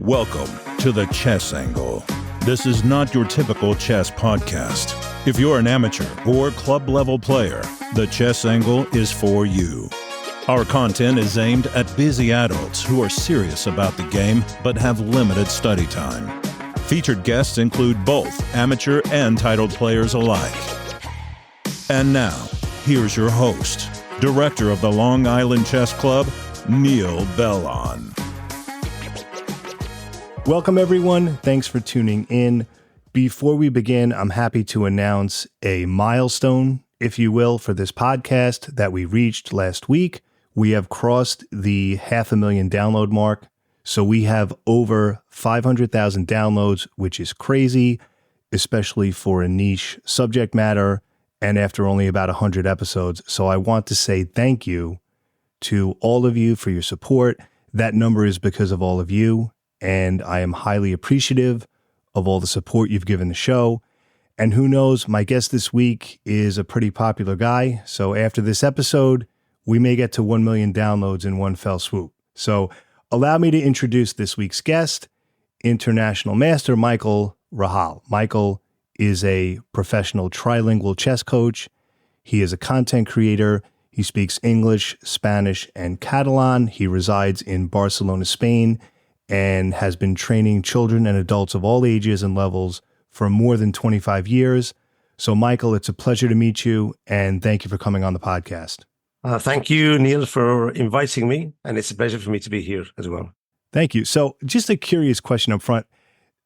Welcome to the Chess Angle. This is not your typical chess podcast. If you're an amateur or club-level player, the Chess Angle is for you. Our content is aimed at busy adults who are serious about the game but have limited study time. Featured guests include both amateur and titled players alike. And now, here's your host, Director of the Long Island Chess Club, Neil Bellon. Welcome, everyone. Thanks for tuning in. Before we begin, I'm happy to announce a milestone, if you will, for this podcast that we reached last week. We have crossed the 500,000 download mark. So we have over 500,000 downloads, which is crazy, especially for a niche subject matter and after only about 100 episodes. So I want to say thank you to all of you for your support. That number is because of all of you. And I am highly appreciative of all the support you've given the show. And who knows, my guest this week is a pretty popular guy. So after this episode, we may get to 1 million downloads in one fell swoop. So allow me to introduce this week's guest, International Master Michael Rahal. Michael is a professional trilingual chess coach. He is a content creator. He speaks English, Spanish, and Catalan. He resides in Barcelona, Spain, and has been training children and adults of all ages and levels for more than 25 years. So, Michael, it's a pleasure to meet you, and thank you for coming on the podcast. Thank you, Neil, for inviting me, and it's a pleasure for me to be here as well. Thank you. So, just a curious question up front.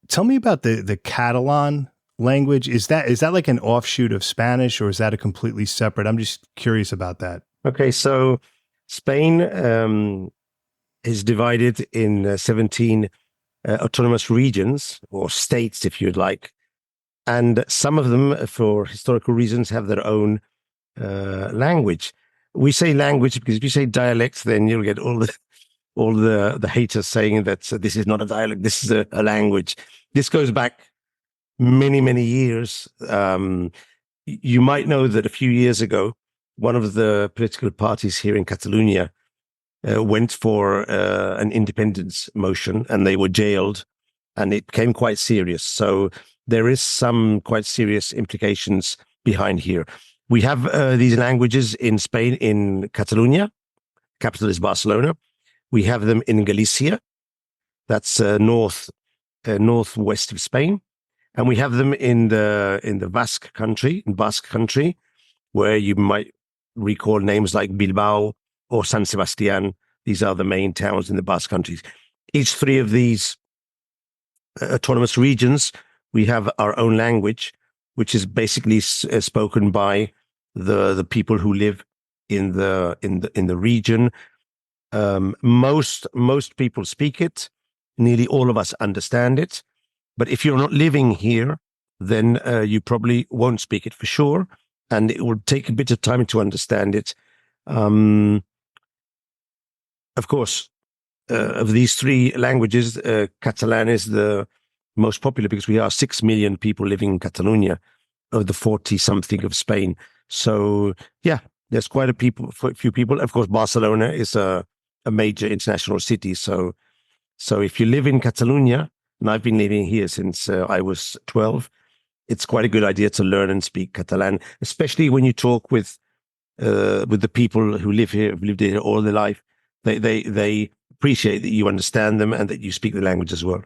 Tell me about the Catalan language. Is that like an offshoot of Spanish, or is that a completely separate? I'm just curious about that. Okay, so Spain is divided in 17 autonomous regions, or states, if you'd like. And some of them, for historical reasons, have their own language. We say language because if you say dialect, then you'll get all the haters saying that this is not a dialect, this is a language. This goes back many, many years. You might know that a few years ago, one of the political parties here in Catalonia went for an independence motion, and they were jailed, and it became quite serious. So there is some quite serious implications behind here. We have these languages in Spain, in Catalonia, capital is Barcelona. We have them in Galicia, that's northwest of Spain, and we have them in the Basque Country, where you might recall names like Bilbao or San Sebastian. These are the main towns in the Basque countries. Each three of these autonomous regions, we have our own language, which is basically spoken by the people who live in the region. Most people speak it. Nearly all of us understand it. But if you're not living here, then you probably won't speak it for sure, and it will take a bit of time to understand it. Of course, of these three languages, Catalan is the most popular because we are 6 million people living in Catalonia of the 40-something of Spain. So, yeah, there's quite a few people. Of course, Barcelona is a major international city. So if you live in Catalonia, and I've been living here since I was 12, it's quite a good idea to learn and speak Catalan, especially when you talk with the people who live here, who've lived here all their life. They appreciate that you understand them and that you speak the language as well.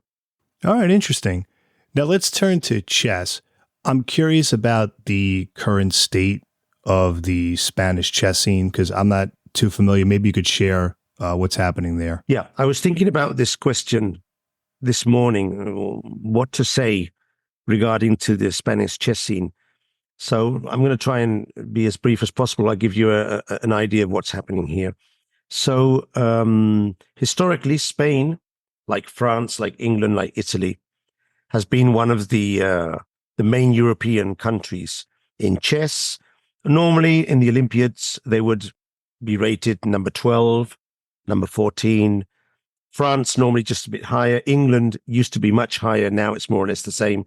All right, interesting. Now let's turn to chess. I'm curious about the current state of the Spanish chess scene because I'm not too familiar. Maybe you could share what's happening there. Yeah, I was thinking about this question this morning, what to say regarding to the Spanish chess scene. So I'm going to try and be as brief as possible. I'll give you an idea of what's happening here. So historically, Spain, like France, like England, like Italy, has been one of the main European countries in chess. Normally, in the Olympiads, they would be rated number 12, number 14. France, normally just a bit higher. England used to be much higher. Now it's more or less the same.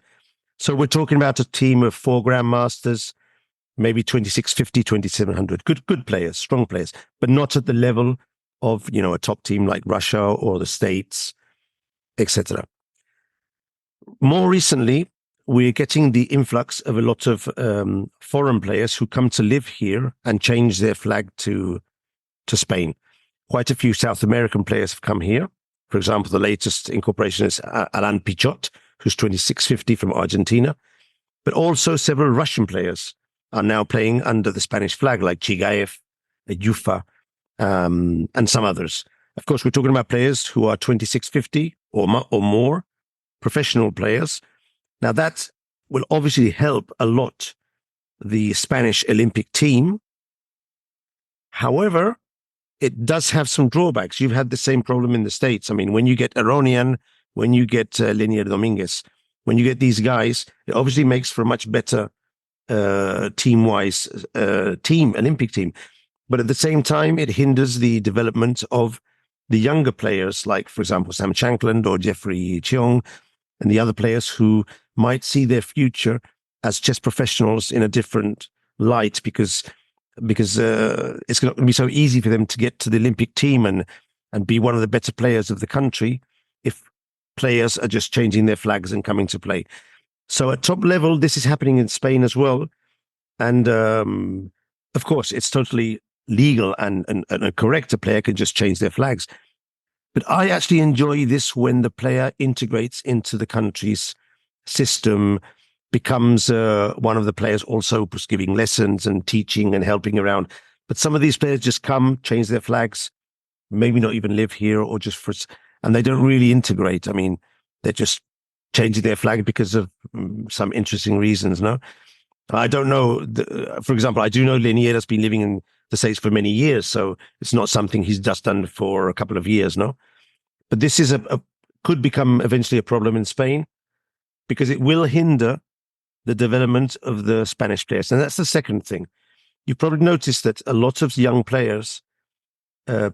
So we're talking about a team of 4 grandmasters, maybe 2650, 2700. Good players, strong players, but not at the level of, a top team like Russia or the States. etc. More recently, we're getting the influx of a lot of foreign players who come to live here and change their flag to Spain. Quite a few South American players have come here. For example, the latest incorporation is Alan Pichot, who's 2650 from Argentina. But also several Russian players are now playing under the Spanish flag, like Chigaev, Yufa, and some others. Of course, we're talking about players who are 2650 or more, professional players. Now, that will obviously help a lot the Spanish Olympic team. However, it does have some drawbacks. You've had the same problem in the States. I mean, when you get Aronian, when you get Lenier Dominguez, when you get these guys, it obviously makes for a much better team-wise Olympic team. But at the same time, it hinders the development of the younger players, like, for example, Sam Shankland or Jeffrey Cheong, and the other players who might see their future as chess professionals in a different light, because it's going to be so easy for them to get to the Olympic team and be one of the better players of the country if players are just changing their flags and coming to play. So at top level, this is happening in Spain as well. And of course, it's totally legal and correct. A player can just change their flags. But I actually enjoy this when the player integrates into the country's system, becomes one of the players also giving lessons and teaching and helping around. But some of these players just come, change their flags, maybe not even live here, or just and they don't really integrate. I mean, they're just changing their flag because of some interesting reasons, no? I don't know. For example, I do know Lenier has been living in the States for many years, so it's not something he's just done for a couple of years, no? But this is could become eventually a problem in Spain, because it will hinder the development of the Spanish players. And that's the second thing. You've probably noticed that a lot of young players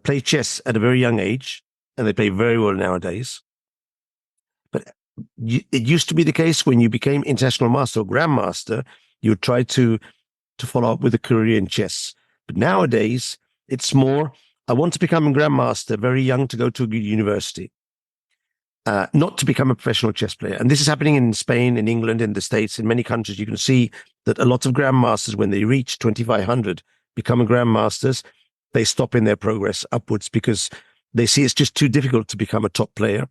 play chess at a very young age, and they play very well nowadays. But it used to be the case when you became international master or grandmaster, you would try to follow up with a career in chess. But nowadays, it's more, I want to become a grandmaster very young to go to a good university. Not to become a professional chess player. And this is happening in Spain, in England, in the States, in many countries. You can see that a lot of grandmasters, when they reach 2,500, become grandmasters, they stop in their progress upwards because they see it's just too difficult to become a top player.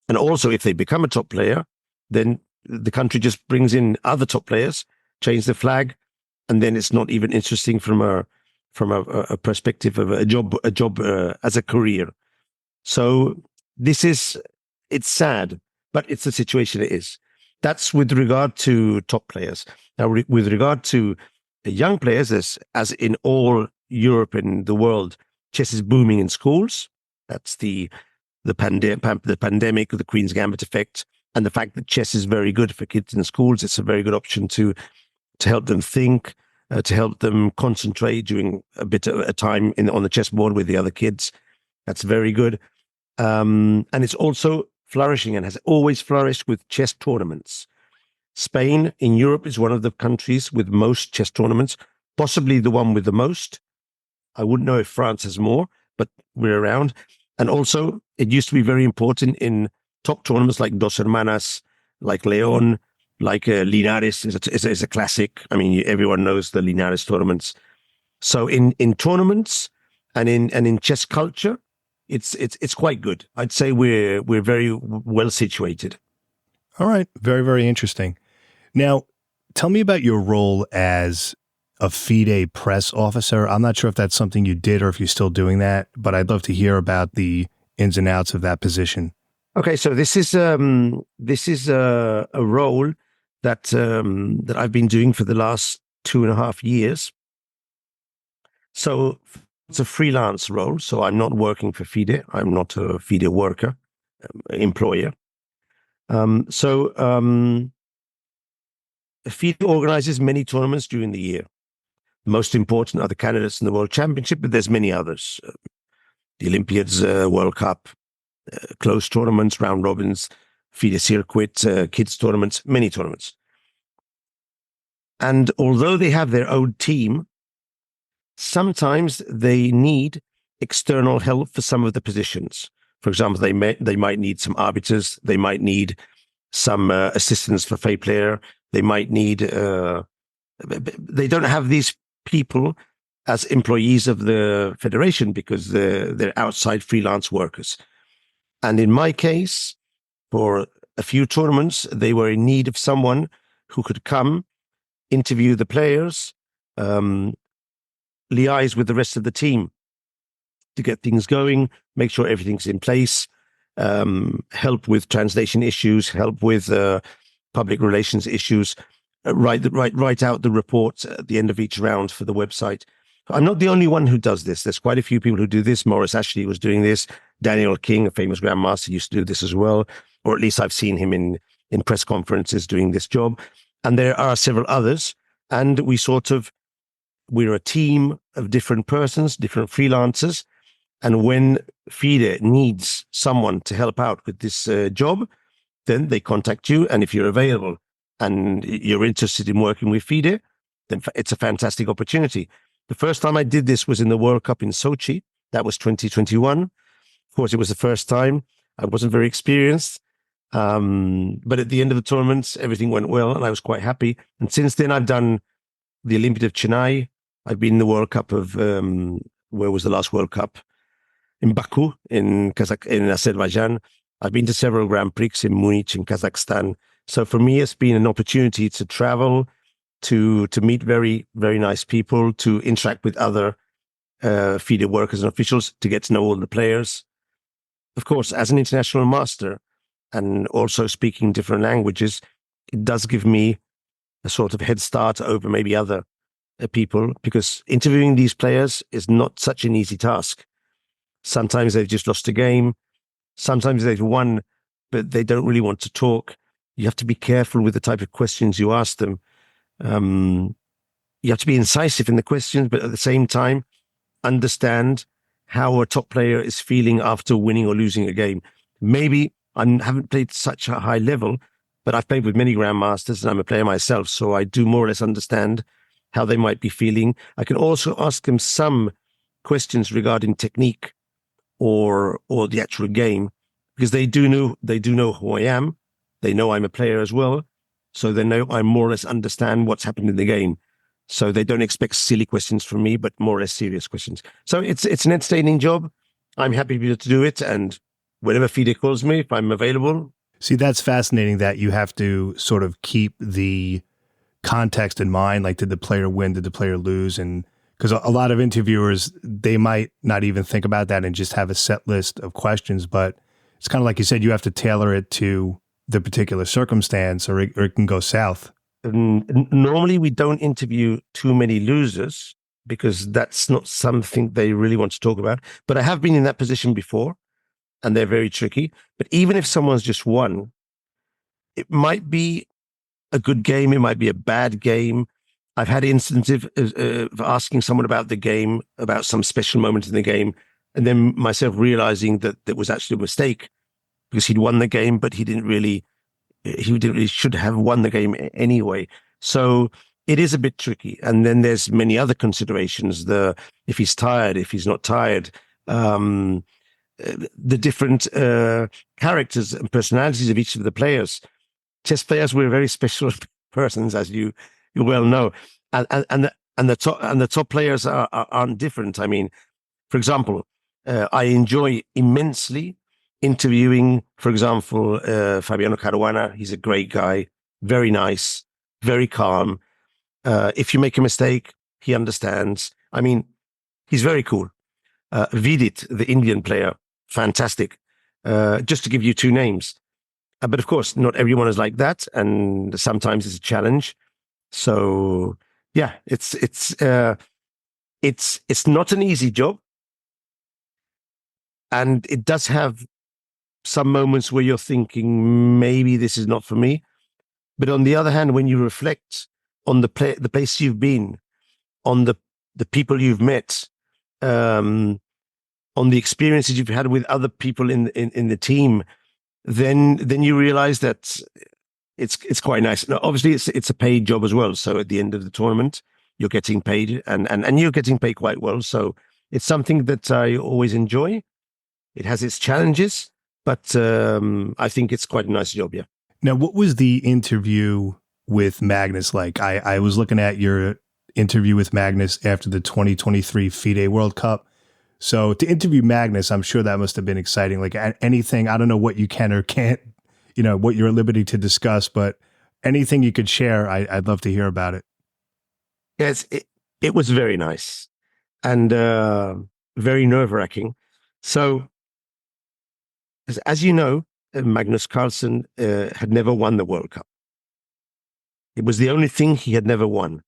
And also, if they become a top player, then the country just brings in other top players, change the flag, and then it's not even interesting from a perspective of a job as a career. So it's sad, but it's the situation it is. That's with regard to top players. Now, with regard to young players, as in all Europe and the world, chess is booming in schools. That's the pandemic, the Queen's Gambit effect, and the fact that chess is very good for kids in schools. It's a very good option to help them think, to help them concentrate during a bit of a time on the chessboard with the other kids. That's very good. And it's also flourishing and has always flourished with chess tournaments. Spain in Europe is one of the countries with most chess tournaments, possibly the one with the most. I wouldn't know if France has more, but we're around. And also, it used to be very important in top tournaments like Dos Hermanas, like León, like Linares is a classic. I mean, everyone knows the Linares tournaments. So in tournaments and in chess culture, it's quite good. I'd say we're very well situated. All right. Very, very interesting. Now, tell me about your role as a FIDE Press Officer. I'm not sure if that's something you did or if you're still doing that, but I'd love to hear about the ins and outs of that position. Okay, so this is a role that I've been doing for the last 2.5 years. So it's a freelance role. So I'm not working for FIDE. I'm not a FIDE worker, employer. FIDE organizes many tournaments during the year. The most important are the candidates in the World Championship, but there's many others. The Olympiads, World Cup, closed tournaments, round robins, FIDE circuit, kids tournaments, many tournaments. And although they have their own team, sometimes they need external help for some of the positions. For example, they might need some arbiters, they might need some assistance for FIDE player, they might need. They don't have these people as employees of the federation because they're outside freelance workers. And in my case, for a few tournaments, they were in need of someone who could come, interview the players, liaise with the rest of the team to get things going, make sure everything's in place, help with translation issues, help with public relations issues, write out the reports at the end of each round for the website. I'm not the only one who does this. There's quite a few people who do this. Maurice Ashley was doing this. Daniel King, a famous grandmaster, used to do this as well, or at least I've seen him in press conferences doing this job. And there are several others. And we're a team of different persons, different freelancers. And when FIDE needs someone to help out with this job, then they contact you. And if you're available and you're interested in working with FIDE, then it's a fantastic opportunity. The first time I did this was in the World Cup in Sochi. That was 2021. Of course, it was the first time. I wasn't very experienced. But at the end of the tournament, everything went well and I was quite happy. And since then, I've done the Olympiad of Chennai. I've been in the World Cup of, where was the last World Cup? In Baku, in Azerbaijan. I've been to several Grand Prix in Munich, in Kazakhstan. So for me, it's been an opportunity to travel, to meet very, very nice people, to interact with other FIDE workers and officials, to get to know all the players. Of course, as an international master and also speaking different languages, it does give me a sort of head start over maybe other people, because interviewing these players is not such an easy task. Sometimes they've just lost a game. Sometimes they've won, but they don't really want to talk. You have to be careful with the type of questions you ask them. You have to be incisive in the questions, but at the same time, understand how a top player is feeling after winning or losing a game. Maybe I haven't played such a high level, but I've played with many grandmasters and I'm a player myself, so I do more or less understand how they might be feeling. I can also ask them some questions regarding technique or the actual game, because they do know who I am. They know I'm a player as well, so they know I more or less understand what's happened in the game. So they don't expect silly questions from me, but more or less serious questions. So it's an entertaining job. I'm happy to do it, and whenever FIDE calls me, if I'm available. See, that's fascinating that you have to sort of keep the context in mind. Like, did the player win? Did the player lose? And because a lot of interviewers, they might not even think about that and just have a set list of questions. But it's kind of like you said, you have to tailor it to the particular circumstance, or it can go south. Normally, we don't interview too many losers because that's not something they really want to talk about. But I have been in that position before, and they're very tricky. But even if someone's just won, it might be a good game, it might be a bad game. I've had instances of asking someone about the game, about some special moment in the game, and then myself realizing that it was actually a mistake because he'd won the game, but he didn't really should have won the game anyway. So it is a bit tricky. And then there's many other considerations: if he's tired, if he's not tired, the different characters and personalities of each of the players. Chess players, we're very special persons, as you well know, and the top players aren't different. I mean, for example, I enjoy immensely interviewing, for example, Fabiano Caruana. He's a great guy, very nice, very calm. If you make a mistake, he understands. I mean, he's very cool. Vidit, the Indian player, fantastic. Just to give you two names. But of course, not everyone is like that, and sometimes it's a challenge. So yeah, it's not an easy job, and it does have some moments where you're thinking maybe this is not for me. But on the other hand, when you reflect on the place you've been, on the people you've met, on the experiences you've had with other people in the team, then you realize that it's quite nice. Now, obviously, it's a paid job as well. So at the end of the tournament, you're getting paid, and you're getting paid quite well. So it's something that I always enjoy. It has its challenges, but I think it's quite a nice job, yeah. Now, what was the interview with Magnus like? I was looking at your interview with Magnus after the 2023 FIDE World Cup. So to interview Magnus, I'm sure that must have been exciting. Like anything, I don't know what you can or can't, what you're at liberty to discuss, but anything you could share, I'd love to hear about it. Yes, it was very nice and very nerve-wracking. So, as you know, Magnus Carlsen had never won the World Cup. It was the only thing he had never won.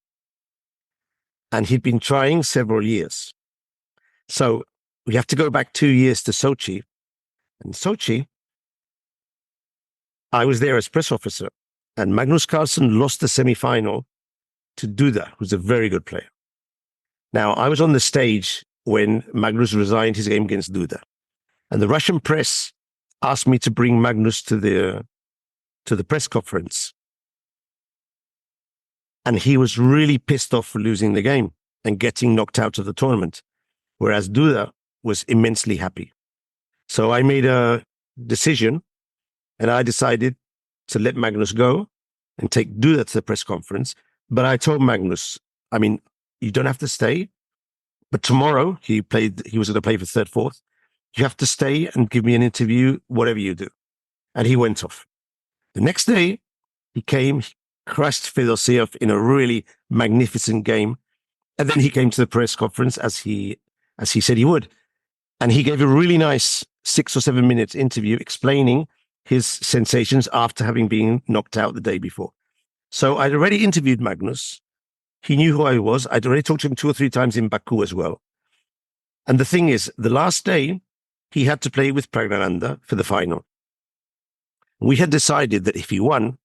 And he'd been trying several years. So we have to go back 2 years to Sochi. And Sochi, I was there as press officer. And Magnus Carlsen lost the semi-final to Duda, who's a very good player. Now, I was on the stage when Magnus resigned his game against Duda. And the Russian press asked me to bring Magnus to the press conference. And he was really pissed off for losing the game and getting knocked out of the tournament, whereas Duda was immensely happy. So I made a decision, and I decided to let Magnus go and take Duda to the press conference. But I told Magnus, you don't have to stay. But tomorrow he was going to play for third, fourth. You have to stay and give me an interview, whatever you do. And he went off. The next day he came, he crushed Fedosiev in a really magnificent game. And then he came to the press conference as he said he would. And he gave a really nice 6 or 7 minute interview explaining his sensations after having been knocked out the day before. So I'd already interviewed Magnus. He knew who I was. I'd already talked to him 2 or 3 times in Baku as well. And the thing is, the last day, he had to play with Praggnanandhaa for the final. We had decided that if he won,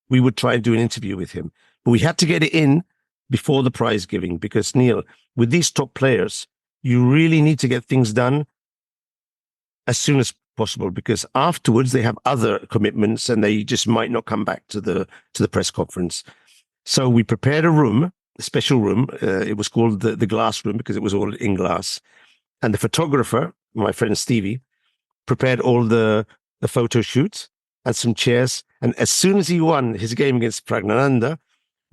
we would try and do an interview with him. But we had to get it in before the prize giving because, Neil, with these top players, you really need to get things done as soon as possible because afterwards they have other commitments and they just might not come back to the press conference. So we prepared a special room. It was called the glass room because it was all in glass. And the photographer, my friend Stevie, prepared all the photo shoots and some chairs. And as soon as he won his game against Praggnanandhaa,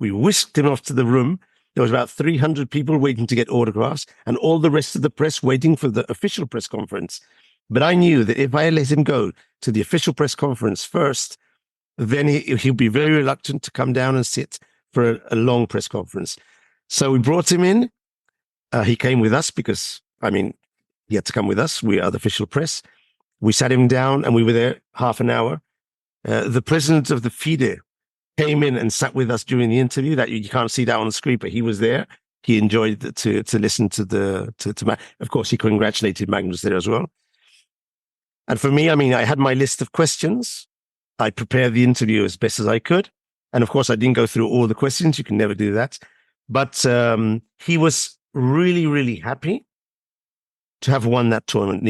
we whisked him off to the room. There was about 300 people waiting to get autographs and all the rest of the press waiting for the official press conference. But I knew that if I let him go to the official press conference first, then he'll be very reluctant to come down and sit for a long press conference. So we brought him in. He came with us because, he had to come with us. We are the official press. We sat him down and we were there half an hour. The president of the FIDE came in and sat with us during the interview. That you can't see that on the screen, but he was there. He enjoyed to listen to of course, he congratulated Magnus there as well. And for me, I had my list of questions. I prepared the interview as best as I could. And of course, I didn't go through all the questions. You can never do that. But he was really, really happy to have won that tournament.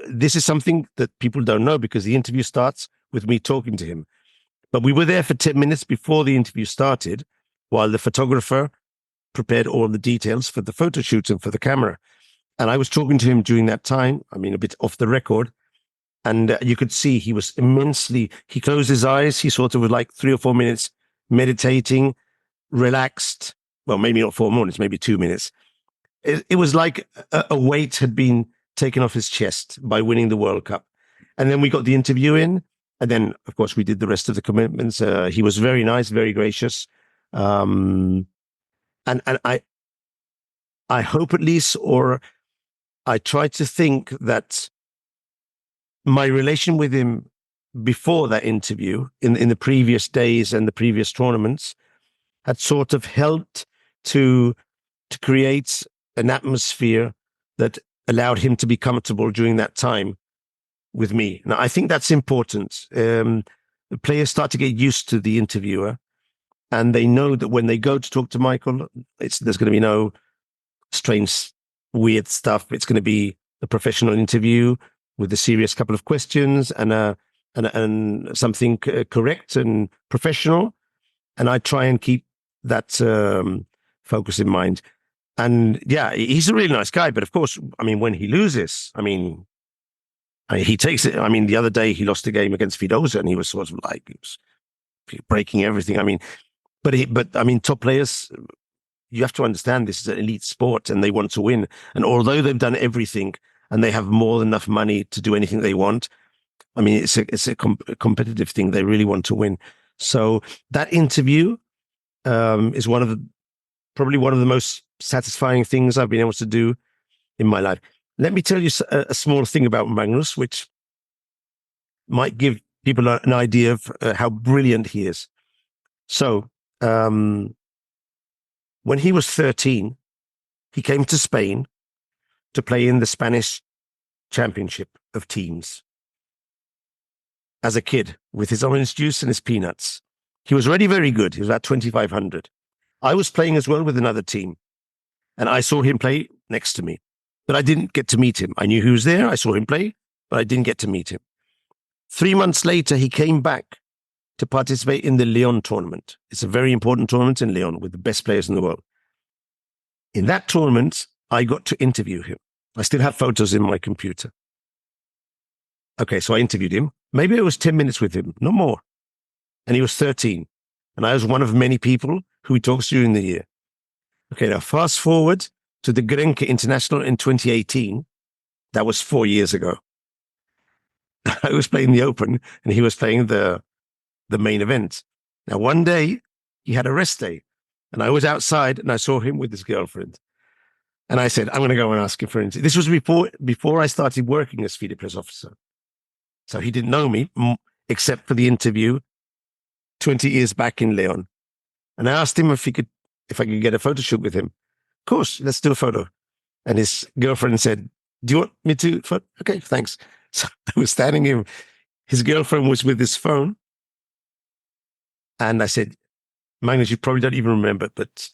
This is something that people don't know because the interview starts with me talking to him. But we were there for 10 minutes before the interview started while the photographer prepared all the details for the photo shoots and for the camera. And I was talking to him during that time, a bit off the record. And you could see he was he closed his eyes. He sort of was like 3 or 4 minutes meditating, relaxed. Well, maybe not 4 minutes, maybe 2 minutes. It was like a weight had been taken off his chest by winning the World Cup. And then we got the interview in. And then, of course, we did the rest of the commitments. He was very nice, very gracious. And I hope at least, or I try to think that my relation with him before that interview in the previous days and the previous tournaments had sort of helped to create an atmosphere that allowed him to be comfortable during that time with me. Now, I think that's important. The players start to get used to the interviewer and they know that when they go to talk to Michael, there's going to be no strange, weird stuff. It's going to be a professional interview with a serious couple of questions and something correct and professional. And I try and keep that focus in mind. And yeah, he's a really nice guy. But of course, when he loses, He takes it. I mean, the other day he lost a game against Fidosa, and he was sort of like he was breaking everything. I mean, but I mean, top players, you have to understand this is an elite sport, and they want to win. And although they've done everything, and they have more than enough money to do anything they want, I mean, it's a competitive thing. They really want to win. So that interview is probably one of the most satisfying things I've been able to do in my life. Let me tell you a small thing about Magnus, which might give people an idea of how brilliant he is. So, when he was 13, he came to Spain to play in the Spanish Championship of Teams. As a kid, with his orange juice and his peanuts. He was already very good. He was about 2,500. I was playing as well with another team, and I saw him play next to me. But I didn't get to meet him. I knew he was there. I saw him play, but I didn't get to meet him. 3 months later, he came back to participate in the Lyon tournament. It's a very important tournament in Lyon with the best players in the world. In that tournament, I got to interview him. I still have photos in my computer. Okay, so I interviewed him. Maybe it was 10 minutes with him, no more. And he was 13. And I was one of many people who he talks to during the year. Okay, now fast forward to the Grenke International in 2018. That was 4 years ago. I was playing the Open, and he was playing the main event. Now, one day, he had a rest day, and I was outside, and I saw him with his girlfriend. And I said, I'm going to go and ask him for an interview. This was before I started working as FIDE Press Officer. So he didn't know me, except for the interview 20 years back in Lyon. And I asked him if I could get a photo shoot with him. Of course, let's do a photo. And his girlfriend said, do you want me to photo? Okay, thanks. So I was standing here. His girlfriend was with his phone. And I said, Magnus, you probably don't even remember, but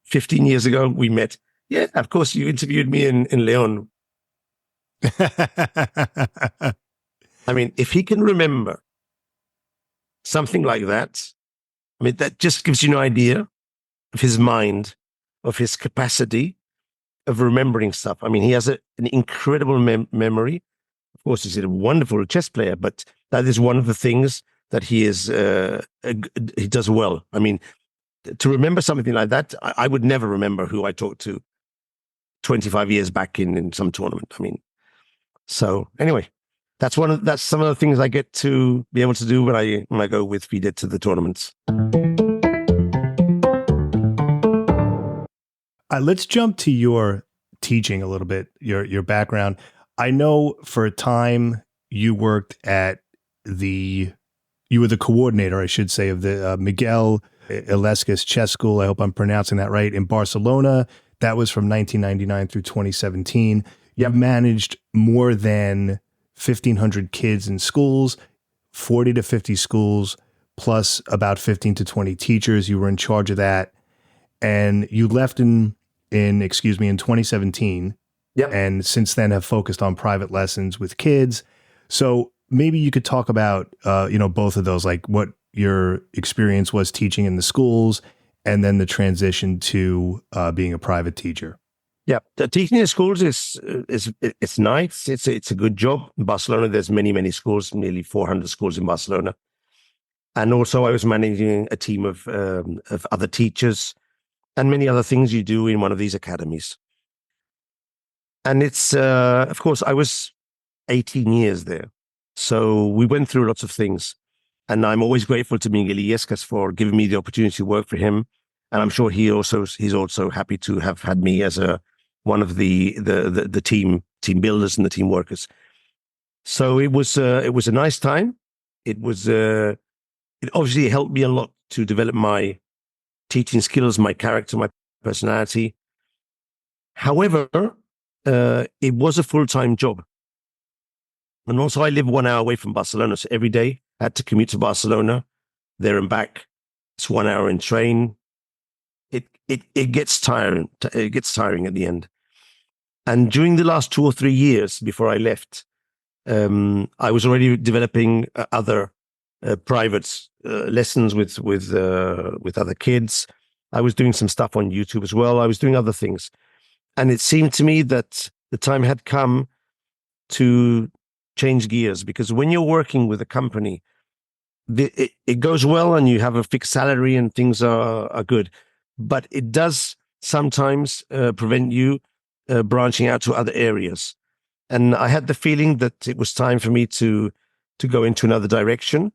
15 years ago we met. Yeah, of course, you interviewed me in Lyon. I mean, if he can remember something like that, I mean, that just gives you an idea of his mind, of his capacity of remembering stuff. I mean, he has an incredible memory. Of course, he's a wonderful chess player, but that is one of the things that he does well. I mean, to remember something like that, I would never remember who I talked to 25 years back in some tournament. I mean, so anyway, that's some of the things I get to be able to do when I go with FIDE to the tournaments. Let's jump to your teaching a little bit, your background. I know for a time you worked you were the coordinator, I should say, of the Miguel Illescas Chess School. I hope I'm pronouncing that right, in Barcelona. That was from 1999 through 2017. You've managed more than 1,500 kids in schools, 40 to 50 schools, plus about 15 to 20 teachers. You were in charge of that. And you left in 2017. Yep. And since then have focused on private lessons with kids. So maybe you could talk about, both of those, like what your experience was teaching in the schools and then the transition to being a private teacher. Yeah, the teaching in schools is nice. It's a good job. In Barcelona, there's many schools, nearly 400 schools in Barcelona. And also I was managing a team of other teachers and many other things you do in one of these academies. And it's, of course, I was 18 years there. So we went through lots of things. And I'm always grateful to Miguel Illescas for giving me the opportunity to work for him. And I'm sure he's also happy to have had me as one of the team builders and the team workers. So it was a nice time. It obviously helped me a lot to develop my teaching skills, my character, my personality. However, it was a full-time job. And also I live 1 hour away from Barcelona. So every day I had to commute to Barcelona, there and back. It's 1 hour in train. It gets tiring. It gets tiring at the end. And during the last 2 or 3 years before I left, I was already developing other private lessons with other kids. I was doing some stuff on YouTube as well. I was doing other things. And it seemed to me that the time had come to change gears, because when you're working with a company, it goes well and you have a fixed salary and things are good. But it does sometimes prevent you branching out to other areas. And I had the feeling that it was time for me to go into another direction.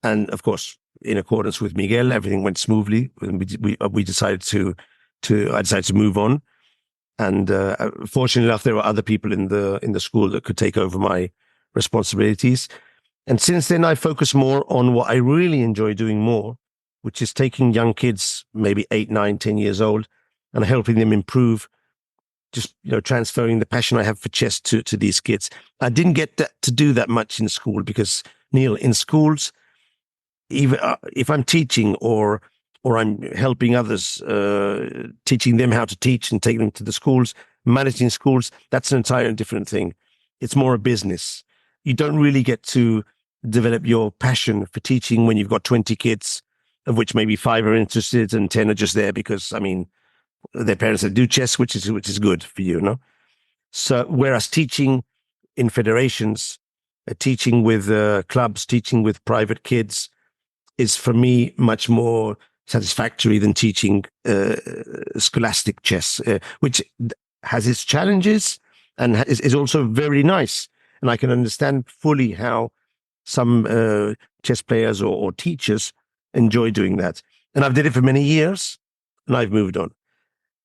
And of course, in accordance with Miguel, everything went smoothly. We decided I decided to move on. And fortunately enough, there were other people in the school that could take over my responsibilities. And since then, I focus more on what I really enjoy doing more, which is taking young kids, maybe 8, 9, 10 years old, and helping them improve. Just transferring the passion I have for chess to these kids. I didn't get to do that much in school because, Neil, in schools, even if I'm teaching or I'm helping others, teaching them how to teach and taking them to the schools, managing schools, that's an entirely different thing. It's more a business. You don't really get to develop your passion for teaching when you've got 20 kids, of which maybe 5 are interested and 10 are just there because, their parents that do chess, which is good for you, no? So whereas teaching in federations, teaching with clubs, teaching with private kids is for me much more satisfactory than teaching scholastic chess, which has its challenges and is also very nice. And I can understand fully how some chess players or teachers enjoy doing that. And I've did it for many years and I've moved on.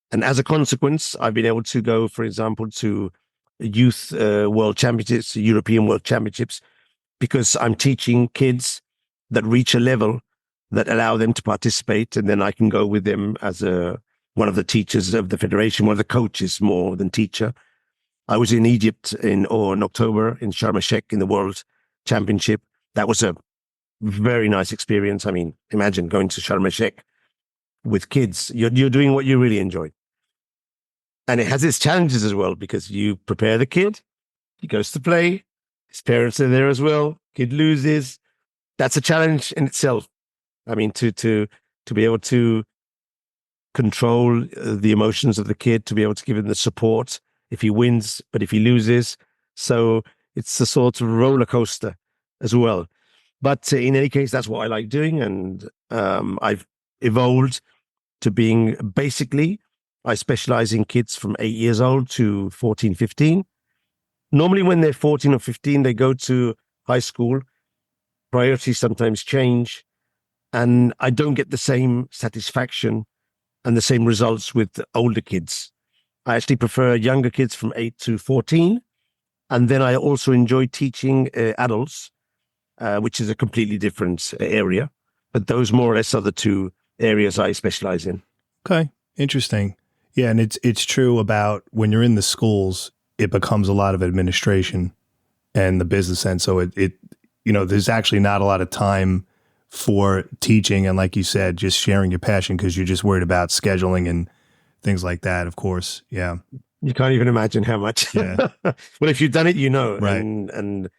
And as a consequence, I've been able to go, for example, to youth world championships, European world championships, because I'm teaching kids that reach a level that allow them to participate. And then I can go with them as one of the teachers of the federation, one of the coaches more than teacher. I was in Egypt in October in Sharm el-Sheikh in the World Championship. That was a very nice experience. Imagine going to Sharm el-Sheikh with kids. You're doing what you really enjoy. And it has its challenges as well, because you prepare the kid, he goes to play, his parents are there as well, kid loses. That's a challenge in itself. To be able to control the emotions of the kid, to be able to give him the support if he wins, but if he loses. So it's a sort of roller coaster as well. But in any case, that's what I like doing. And I've evolved to being basically, I specialize in kids from 8 years old to 14, 15. Normally when they're 14 or 15, they go to high school. Priorities sometimes change. And I don't get the same satisfaction and the same results with older kids. I actually prefer younger kids from 8 to 14. And then I also enjoy teaching adults, which is a completely different area. But those more or less are the two areas I specialize in. Okay, interesting. Yeah, and it's true about when you're in the schools, it becomes a lot of administration and the business end. So it there's actually not a lot of time for teaching and, like you said, just sharing your passion because you're just worried about scheduling and things like that. Of course, yeah. You can't even imagine how much. Yeah. Well, if you've done it, you know. Right. And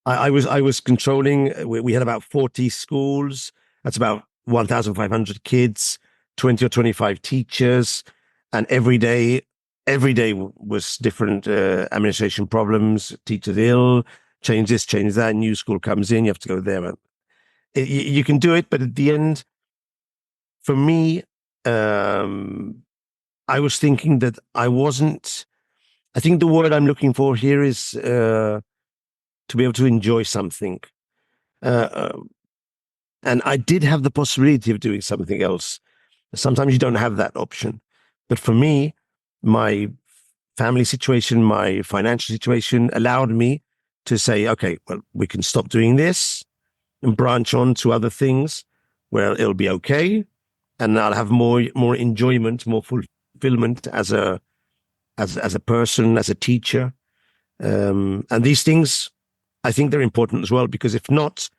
I was controlling. We had about 40 schools. That's about 1,500 kids, 20 or 25 teachers. And every day was different administration problems, teachers ill, change this, change that, new school comes in, you have to go there. You can do it, but at the end, for me, I was thinking that I think the word I'm looking for here is to be able to enjoy something. And I did have the possibility of doing something else. Sometimes you don't have that option. But for me, my family situation, my financial situation allowed me to say, okay, well, we can stop doing this and branch on to other things where it'll be okay. And I'll have more enjoyment, more fulfillment as a person, as a teacher. And these things, I think they're important as well, because if not,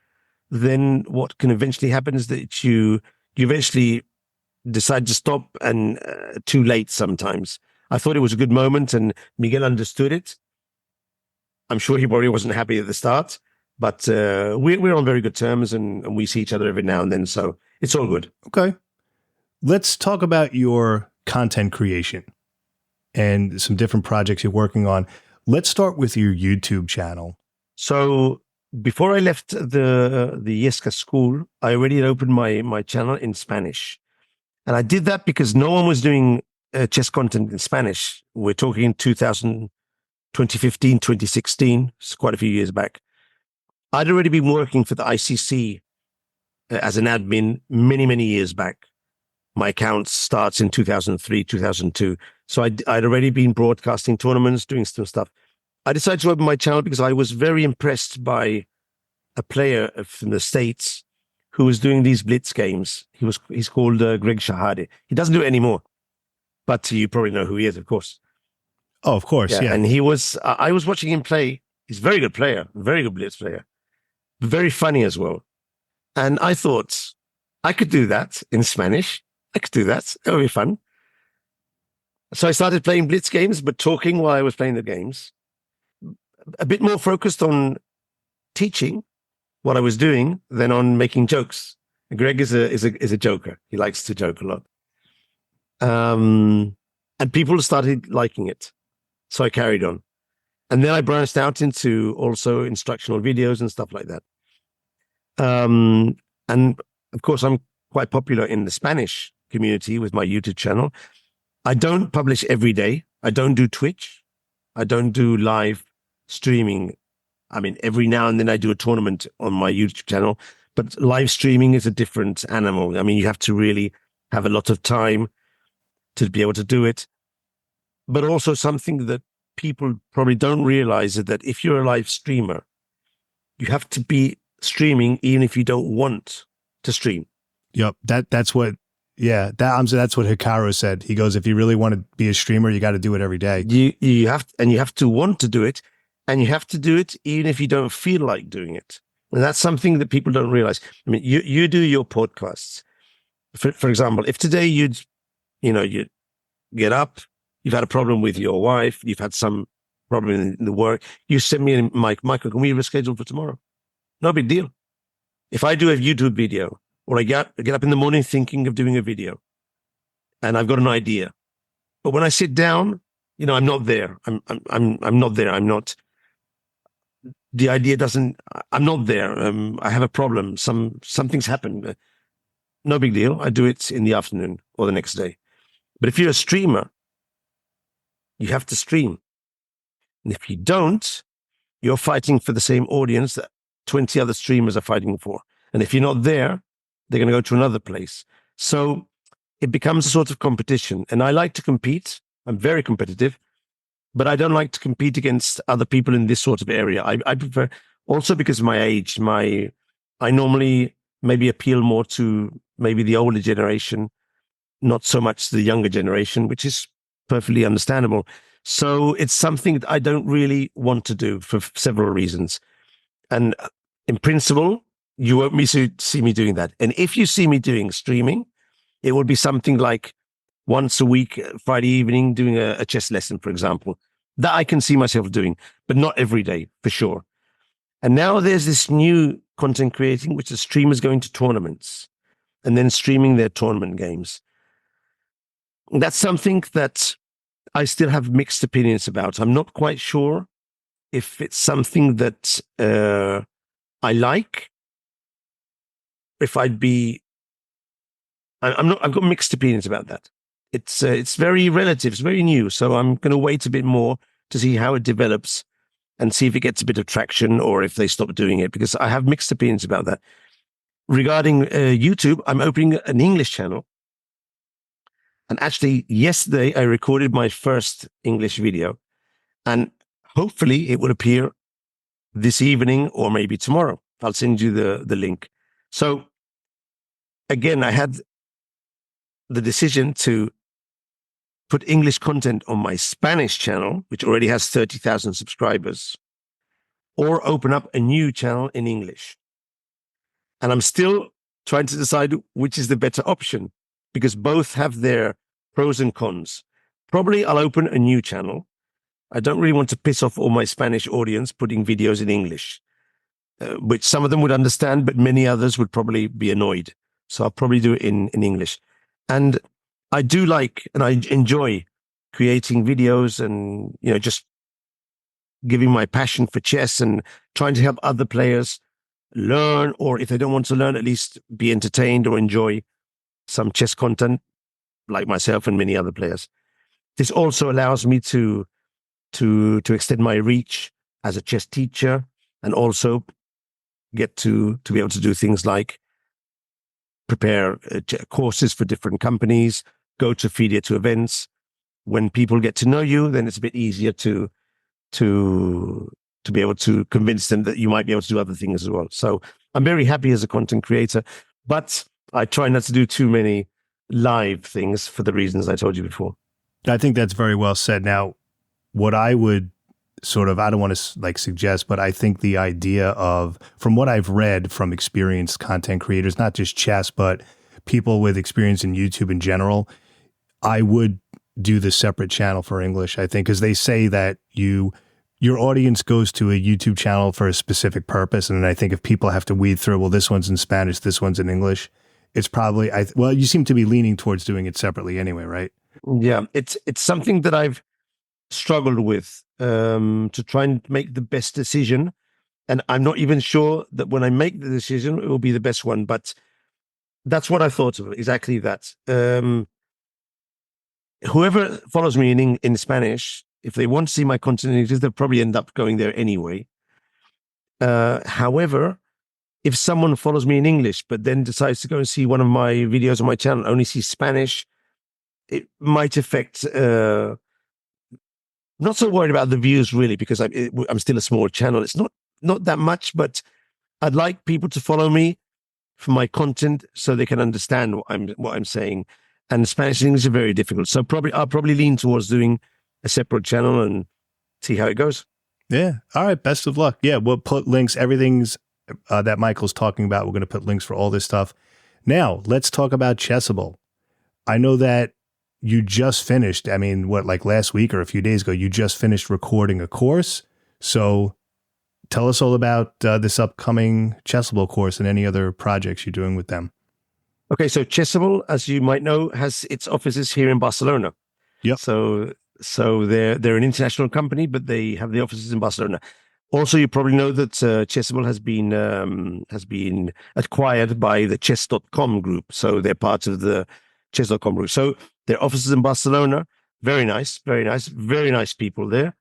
then what can eventually happen is that you eventually decide to stop, and too late sometimes. I thought it was a good moment and Miguel understood it. I'm sure he probably wasn't happy at the start, but we're on very good terms and we see each other every now and then. So it's all good. Okay. Let's talk about your content creation and some different projects you're working on. Let's start with your YouTube channel. So before I left the Yesca school, I already had opened my channel in Spanish. And I did that because no one was doing chess content in Spanish. We're talking 2015, 2016. It's quite a few years back. I'd already been working for the ICC as an admin many, many years back. My account starts in 2003, 2002. So I'd already been broadcasting tournaments, doing some stuff. I decided to open my channel because I was very impressed by a player from the States who was doing these blitz games. He's called Greg Shahade. He doesn't do it anymore, but you probably know who he is, of course. Oh, of course, yeah. And I was watching him play. He's a very good player, very good blitz player, very funny as well. And I thought I could do that in Spanish. I could do that. It would be fun. So I started playing blitz games, but talking while I was playing the games. A bit more focused on teaching what I was doing than on making jokes. Greg is a joker. He likes to joke a lot. And people started liking it. So I carried on. And then I branched out into also instructional videos and stuff like that. And of course, I'm quite popular in the Spanish community with my YouTube channel. I don't publish every day. I don't do Twitch. I don't do live streaming. I mean, every now and then I do a tournament on my YouTube channel, but live streaming is a different animal. I mean, you have to really have a lot of time to be able to do it. But also something that people probably don't realize is that if you're a live streamer, you have to be streaming even if you don't want to stream. Yep. That's what Hikaru said. He goes, if you really want to be a streamer, you got to do it every day. You have to want to do it, and you have to do it even if you don't feel like doing it. And that's something that people don't realize. I mean, you do your podcasts. For example, if today you get up, you've had a problem with your wife, you've had some problem in the work, you send me a Michael, can we reschedule for tomorrow? No big deal. If I do a YouTube video, or I get up in the morning thinking of doing a video, and I've got an idea, but when I sit down, I'm not there. I'm not there. I'm not. The idea doesn't. I'm not there. I have a problem. Something's happened. No big deal. I do it in the afternoon or the next day. But if you're a streamer, you have to stream, and if you don't, you're fighting for the same audience that 20 other streamers are fighting for. And if you're not there, they're going to go to another place. So it becomes a sort of competition. And I like to compete. I'm very competitive, but I don't like to compete against other people in this sort of area. I prefer, also because of my age, I normally maybe appeal more to maybe the older generation, not so much the younger generation, which is perfectly understandable. So it's something that I don't really want to do for several reasons. And in principle, you won't see me doing that. And if you see me doing streaming, it will be something like once a week, Friday evening, doing a chess lesson, for example. That I can see myself doing, but not every day, for sure. And now there's this new content creating, which is streamers going to tournaments and then streaming their tournament games. That's something that I still have mixed opinions about. I'm not quite sure if it's something that I like. If I've got mixed opinions about that. It's very relative. It's very new. So I'm going to wait a bit more to see how it develops and see if it gets a bit of traction or if they stop doing it, because I have mixed opinions about that. Regarding YouTube, I'm opening an English channel. And actually, yesterday, I recorded my first English video. And hopefully, it will appear this evening or maybe tomorrow. I'll send you the link. So, again, I had the decision to put English content on my Spanish channel, which already has 30,000 subscribers, or open up a new channel in English. And I'm still trying to decide which is the better option, because both have their pros and cons. Probably I'll open a new channel. I don't really want to piss off all my Spanish audience putting videos in English, which some of them would understand, but many others would probably be annoyed. So I'll probably do it in English. And I do like, and I enjoy creating videos and, just giving my passion for chess and trying to help other players learn, or if they don't want to learn, at least be entertained or enjoy some chess content, like myself and many other players. This also allows me to extend my reach as a chess teacher, and also get to be able to do things like prepare courses for different companies, go to FIDE to events. When people get to know you, then it's a bit easier to be able to convince them that you might be able to do other things as well. So I'm very happy as a content creator, but I try not to do too many live things for the reasons I told you before. I think that's very well said. Now, what I would sort of, I don't want to like suggest, but I think the idea of, from what I've read from experienced content creators, not just chess, but people with experience in YouTube in general, I would do the separate channel for English, I think, because they say that your audience goes to a YouTube channel for a specific purpose. And I think if people have to weed through, well, this one's in Spanish, this one's in English, it's probably, well, you seem to be leaning towards doing it separately anyway, right? Yeah, it's something that I've struggled with, to try and make the best decision. And I'm not even sure that when I make the decision, it will be the best one, but that's what I thought of, exactly that. Whoever follows me in Spanish, if they want to see my content in English, they'll probably end up going there anyway. However, if someone follows me in English, but then decides to go and see one of my videos on my channel, only see Spanish, it might affect, not so worried about the views really, because I'm still a small channel. It's not that much, but I'd like people to follow me for my content so they can understand what I'm saying. And Spanish and English are very difficult. So I'll probably lean towards doing a separate channel and see how it goes. Yeah. All right. Best of luck. Yeah. We'll put links, everything's that Michael's talking about. We're going to put links for all this stuff. Now let's talk about Chessable. I know that you just finished, I mean, like last week or a few days ago, you just finished recording a course. So tell us all about this upcoming Chessable course and any other projects you're doing with them. Okay, so Chessable, as you might know, has its offices here in Barcelona. Yep. So they're an international company, but they have the offices in Barcelona. Also, you probably know that Chessable has been acquired by the Chess.com group. So they're part of the Chess.com group. So their offices in Barcelona, very nice people there.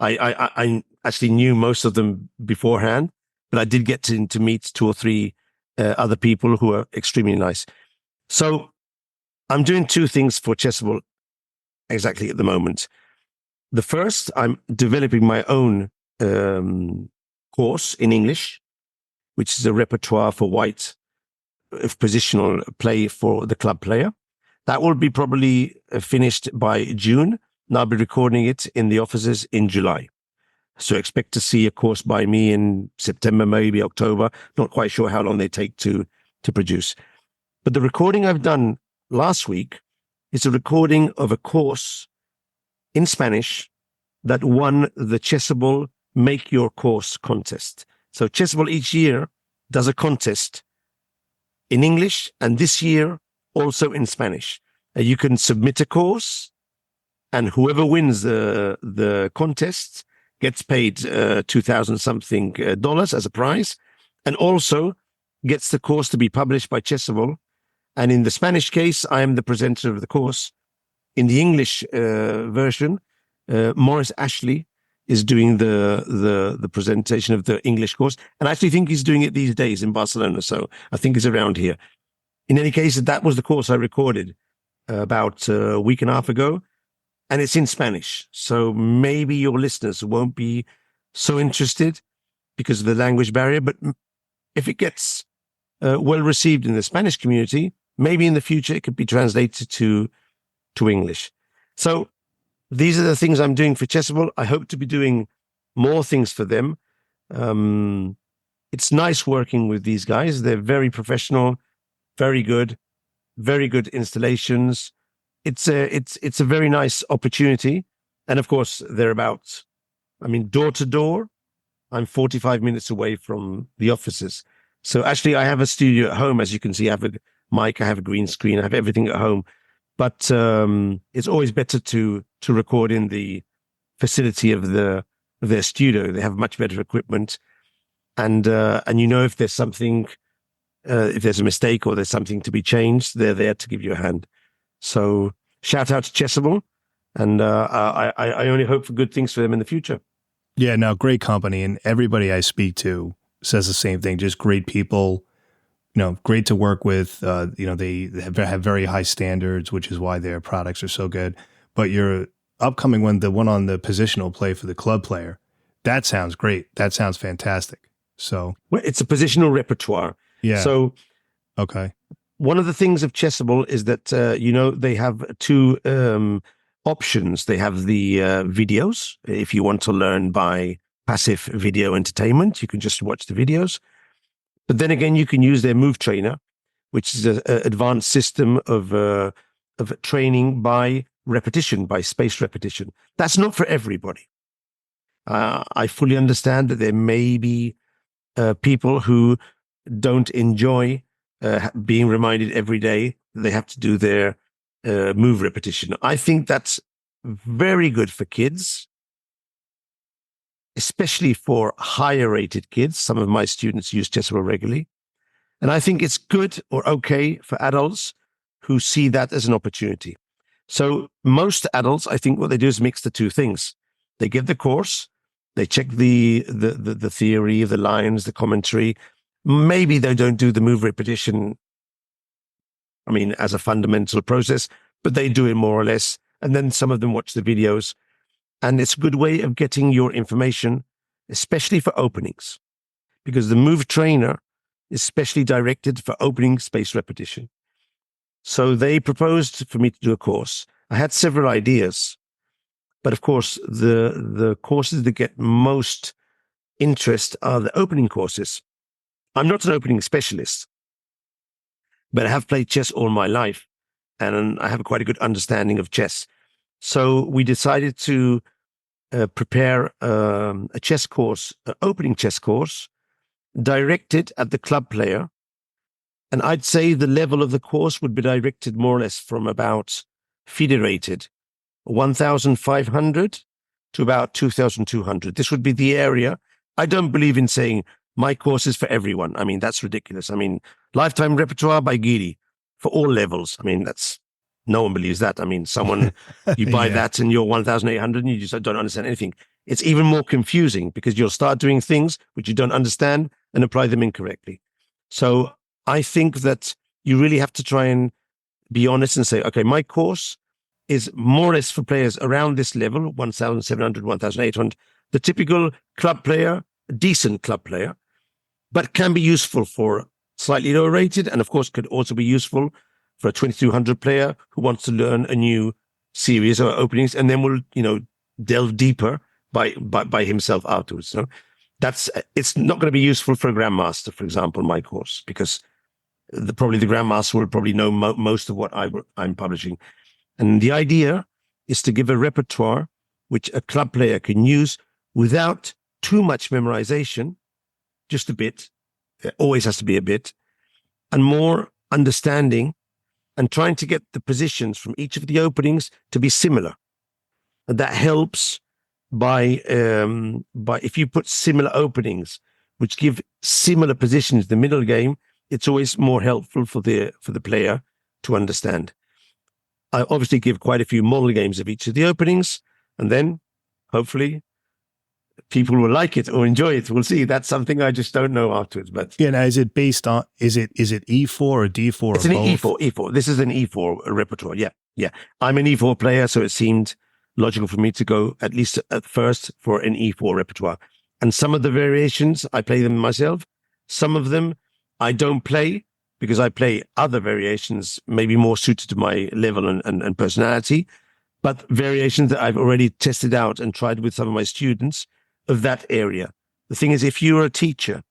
I actually knew most of them beforehand, but I did get to meet 2 or 3 other people who are extremely nice. So I'm doing 2 things for Chessable exactly at the moment. The first, I'm developing my own course in English, which is a repertoire for white of positional play for the club player. That will be probably finished by June, and I'll be recording it in the offices in July. So expect to see a course by me in September, maybe October. Not quite sure how long they take to produce. But the recording I've done last week is a recording of a course in Spanish that won the Chessable Make Your Course contest. So Chessable each year does a contest in English, and this year also in Spanish. You can submit a course, and whoever wins the contest gets paid $2,000 something dollars as a prize, and also gets the course to be published by Chessable. And in the Spanish case, I am the presenter of the course. In the English version, Morris Ashley is doing the presentation of the English course, and I actually think he's doing it these days in Barcelona. So I think he's around here. In any case, that was the course I recorded about a week and a half ago, and it's in Spanish. So maybe your listeners won't be so interested because of the language barrier, but if it gets well received in the Spanish community, maybe in the future it could be translated to English. So these are the things I'm doing for Chessable. I hope to be doing more things for them. It's nice working with these guys. They're very professional, very good installations. It's a very nice opportunity. And of course, they're about, door to door, I'm 45 minutes away from the offices. So actually, I have a studio at home. As you can see, I have a mic, I have a green screen, I have everything at home. But it's always better to record in the facility of the their studio. They have much better equipment, and if there's something, if there's a mistake or there's something to be changed, they're there to give you a hand. So shout out to Chessable, and I only hope for good things for them in the future. Yeah, no, great company, and everybody I speak to says the same thing. Just great people, great to work with. They have very high standards, which is why their products are so good. But your upcoming one, the one on the positional play for the club player, that sounds great. That sounds fantastic. So, well, it's a positional repertoire. Yeah. So, okay. One of the things of Chessable is that they have two options. They have the videos. If you want to learn by passive video entertainment, you can just watch the videos. But then again, you can use their Move Trainer, which is an advanced system of training by repetition, by spaced repetition. That's not for everybody. I fully understand that there may be people who don't enjoy being reminded every day that they have to do their move repetition. I think that's very good for kids, especially for higher rated kids. Some of my students use Chessable regularly. And I think it's good or okay for adults who see that as an opportunity. So most adults, I think what they do is mix the two things. They get the course, they check the theory, the lines, the commentary. Maybe they don't do the move repetition, as a fundamental process, but they do it more or less. And then some of them watch the videos. And it's a good way of getting your information, especially for openings, because the Move Trainer is specially directed for opening space repetition. So they proposed for me to do a course. I had several ideas, but of course, the courses that get most interest are the opening courses. I'm not an opening specialist, but I have played chess all my life, and I have quite a good understanding of chess. So we decided to prepare a chess course, an opening chess course, directed at the club player. And I'd say the level of the course would be directed more or less from about FIDE rated 1,500 to about 2,200. This would be the area. I don't believe in saying my course is for everyone. That's ridiculous. Lifetime repertoire by Giri for all levels. No one believes that. Someone, you buy that and you're 1,800 and you just don't understand anything. It's even more confusing because you'll start doing things which you don't understand and apply them incorrectly. So I think that you really have to try and be honest and say, okay, my course is more or less for players around this level, 1,700, 1,800, the typical club player, a decent club player, but can be useful for slightly lower rated, and of course could also be useful for a 2,200 player who wants to learn a new series or openings, and then will delve deeper by himself afterwards. So it's not going to be useful for a grandmaster, for example, my course, because probably the grandmaster will probably know most of what I'm publishing. And the idea is to give a repertoire which a club player can use without too much memorization, just a bit. It always has to be a bit, and more understanding, and trying to get the positions from each of the openings to be similar. And that helps by if you put similar openings, which give similar positions in the middle game, it's always more helpful for the player to understand. I obviously give quite a few model games of each of the openings, and then hopefully people will like it or enjoy it. We'll see. That's something I just don't know afterwards. But yeah, now is it based on is it E4 or D4? It's or an both? E4. This is an E4 repertoire. Yeah. I'm an E4 player, so it seemed logical for me to go at least at first for an E4 repertoire. And some of the variations, I play them myself. Some of them I don't play because I play other variations, maybe more suited to my level and personality, but variations that I've already tested out and tried with some of my students of that area. The thing is, if you're a teacher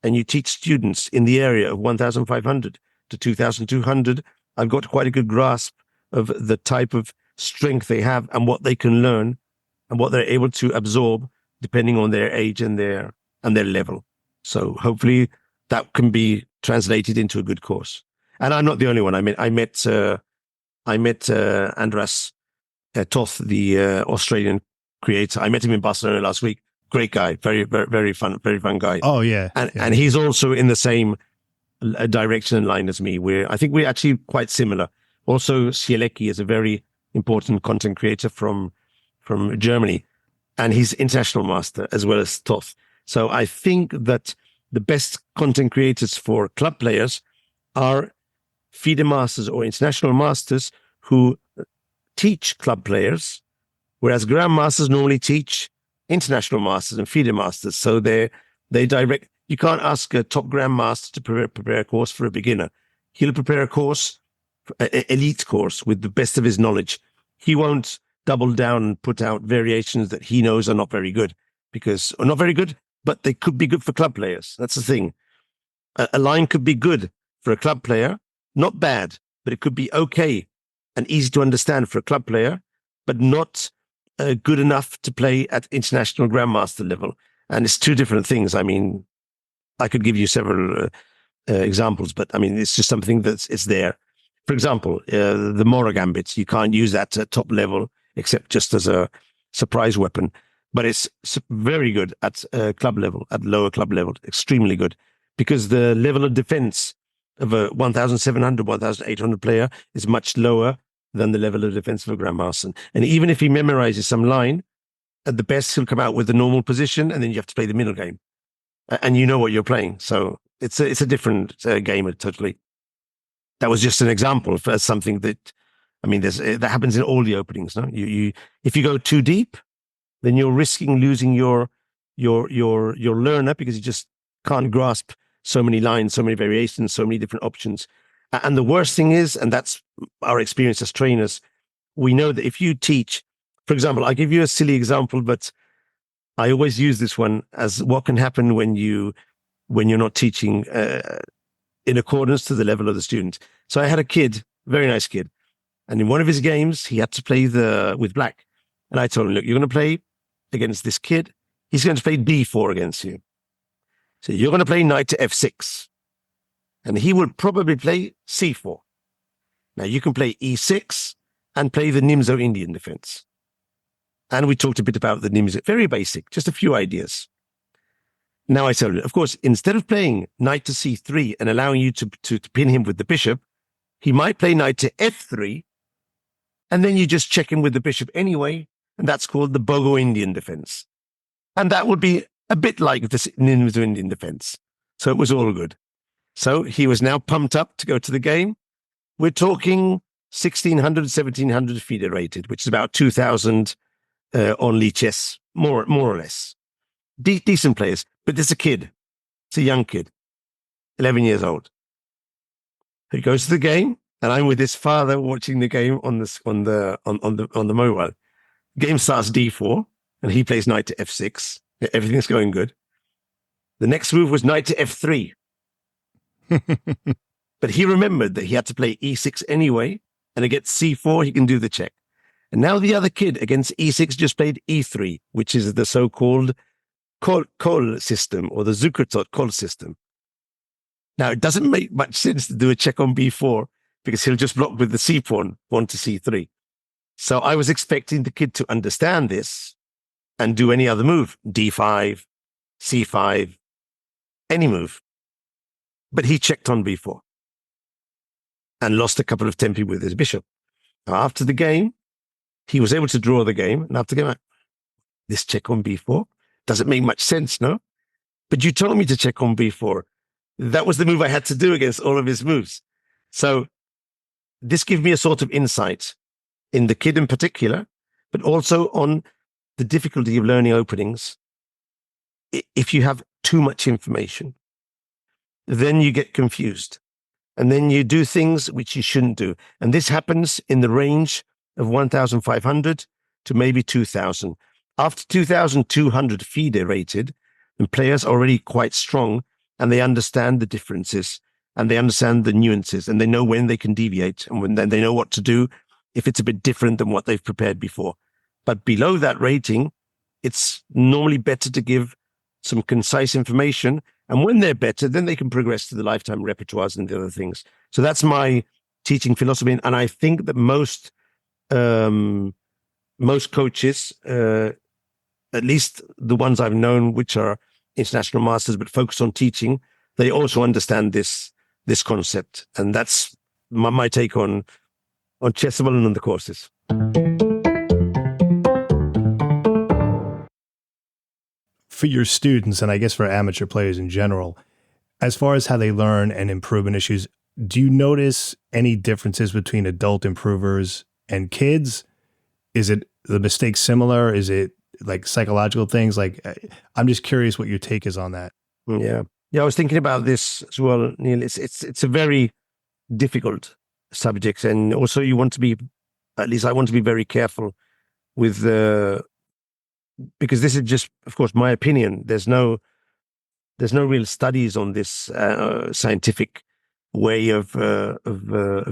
and you teach students in the area of 1,500 to 2,200, I've got quite a good grasp of the type of strength they have and what they can learn and what they're able to absorb depending on their age and their level. So hopefully that can be translated into a good course. And I'm not the only one. I met Andras Toth, the Australian creator. I met him in Barcelona last week. Great guy, very, very, very fun guy. Oh yeah. And he's also in the same direction and line as me. I think we're actually quite similar. Also, Sielecki is a very important content creator from Germany, and he's international master as well as Toth. So I think that the best content creators for club players are FIDE masters or international masters who teach club players, whereas grandmasters normally teach international masters and FIDE masters. So they direct. You can't ask a top grandmaster to prepare a course for a beginner. He'll prepare a course, an elite course with the best of his knowledge. He won't double down and put out variations that he knows are not very good, or not very good, but they could be good for club players. That's the thing. A line could be good for a club player, not bad, but it could be okay and easy to understand for a club player, but not good enough to play at international grandmaster level. And it's two different things. I mean, I could give you several examples, but I mean, it's just something it's there. For example, the Mora Gambits, you can't use that at top level except just as a surprise weapon, but it's very good at club level, at lower club level, extremely good, because the level of defense of a 1,700, 1,800 player is much lower than the level of defense of a grandmaster. And even if he memorizes some line, at the best, he'll come out with the normal position, and then you have to play the middle game. And you know what you're playing. So it's a different game totally. That was just an example for something that, I mean, that happens in all the openings. No, if you go too deep, then you're risking losing your learner, because you just can't grasp so many lines, so many variations, so many different options. And the worst thing is, and that's our experience as trainers, we know that if you teach, for example, I'll give you a silly example, but I always use this one as what can happen when you're not teaching in accordance to the level of the student. So I had a kid, very nice kid, and in one of his games, he had to play with black. And I told him, look, you're going to play against this kid. He's going to play d4 against you. So you're going to play knight to f6. And he would probably play c4. Now you can play e6 and play the Nimzo Indian defense. And we talked a bit about the Nimzo, very basic, just a few ideas. Now I told him, of course, instead of playing knight to c3 and allowing you to pin him with the bishop, he might play knight to f3, and then you just check him with the bishop anyway, and that's called the Bogo Indian defense. And that would be a bit like the Nimzo Indian defense. So it was all good. So he was now pumped up to go to the game. We're talking 1,600, 1,700 FIDE rated, which is about 2,000 on Lichess, more or less. Decent players, but there's a kid. It's a young kid, 11 years old. He goes to the game, and I'm with his father watching the game on the mobile. Game starts d4, and he plays knight to f6. Everything's going good. The next move was knight to f3. But he remembered that he had to play e6 anyway, and against c4 he can do the check. And now the other kid against e6 just played e3, which is the so-called Kol system, or the Zukertot Kol system. Now, it doesn't make much sense to do a check on b4, because he'll just block with the c pawn to c3. So I was expecting the kid to understand this and do any other move, d5, c5, any move. But he checked on b4 and lost a couple of tempi with his bishop. Now, after the game, he was able to draw the game. And after the game, this check on b4 doesn't make much sense, no? But you told me to check on b4. That was the move I had to do against all of his moves. So this gives me a sort of insight in the kid in particular, but also on the difficulty of learning openings. If you have too much information, then you get confused. And then you do things which you shouldn't do. And this happens in the range of 1,500 to maybe 2,000. After 2,200 FIDE rated, the players are already quite strong, and they understand the differences, and they understand the nuances, and they know when they can deviate, and then they know what to do if it's a bit different than what they've prepared before. But below that rating, it's normally better to give some concise information. And when they're better, then they can progress to the lifetime repertoires and the other things. So that's my teaching philosophy. And I think that most coaches at least the ones I've known, which are international masters, but focus on teaching, they also understand this concept. And that's my take on Chessable and on the courses. For your students, and I guess for amateur players in general, as far as how they learn and improve in issues, do you notice any differences between adult improvers and kids? Is it the mistakes similar? Is it like psychological things? Like, I'm just curious what your take is on that. Yeah. I was thinking about this as well, Neil. It's a very difficult subject, and also you want to be, at least I want to be very careful with because this is just, of course, my opinion. There's no real studies on this scientific way of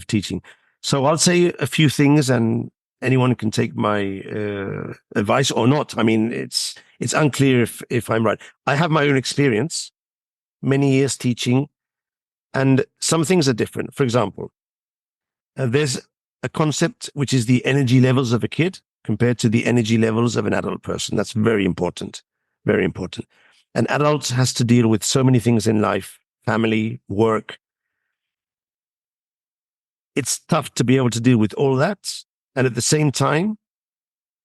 teaching. So I'll say a few things, and anyone can take my advice or not. I mean, it's unclear if I'm right. I have my own experience, many years teaching, and some things are different. For example, there's a concept which is the energy levels of a kid compared to the energy levels of an adult person. That's very important, very important. An adult has to deal with so many things in life, family, work. It's tough to be able to deal with all that, and at the same time,